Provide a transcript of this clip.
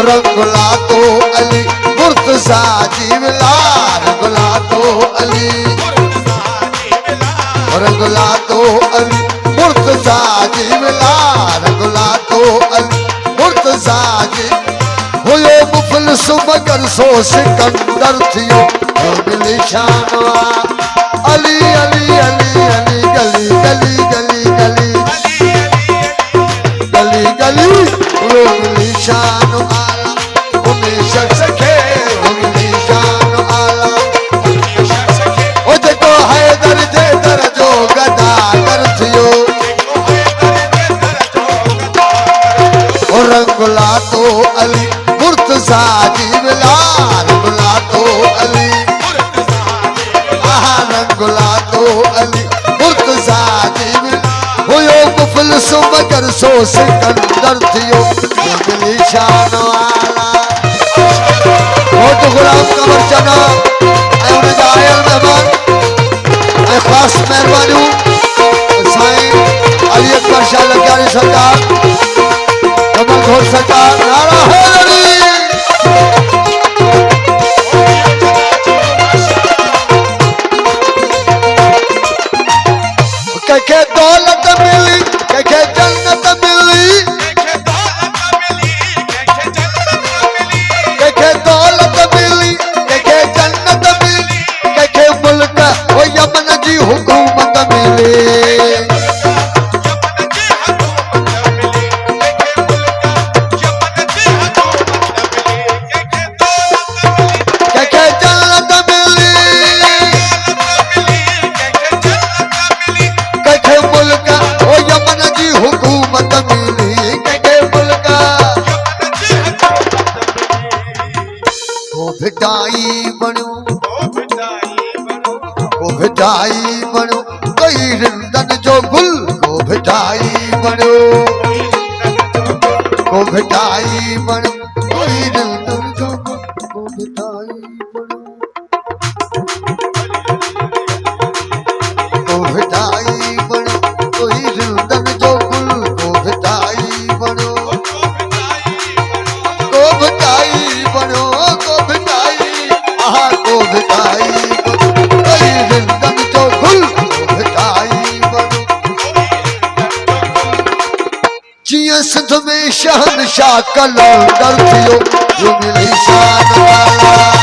रंगला तो अली मुर्तजा जीवला रंगला तो अली रंगला तो अली मुर्तजा जीवला रंगला तो अली मुर्तजा जी हुयो मुफलिस मगर सो सिकंदर थियो मिली शानवा अली अली अली अली गली गली गली गली गली गली मिली शान आला उन्हें शख्स के मिली शान आला ओ देखो हैदर जे दर जो गदा कर थियो रंगला तो अली मुर्तजा जीवला रंगला तो अली रंगला तो अली मुर्तजा जीवला हुयो मुफलिस मगर सो सिकंदर थियो मिली शान वाला वो तो गुलाम कमर चना उन्हें आयल मेहमान खास मेहरबानी साईं अली अकबर शाह लखियानी सरकार कमल घोष सरकार नारा हैदरी के दौलत मिली के जन्नत मिली के दौलत मिली के जन्नत मिली के मुल्क ओ यमन जी हुकूमत मिली भिटाई बनो कोई रिंदन जो गुल को भिटाई बनो को भिटाई बनो कोई रिंदन जो गुल को भिटाई बनो को भिटाई बनो कोई रिंदन जो गुल को भिटाई बनो को भिटाई बनो को भिटाई आहा को भिटाई सिंध में शहनशाह कलंदर थियो मिली शान वाला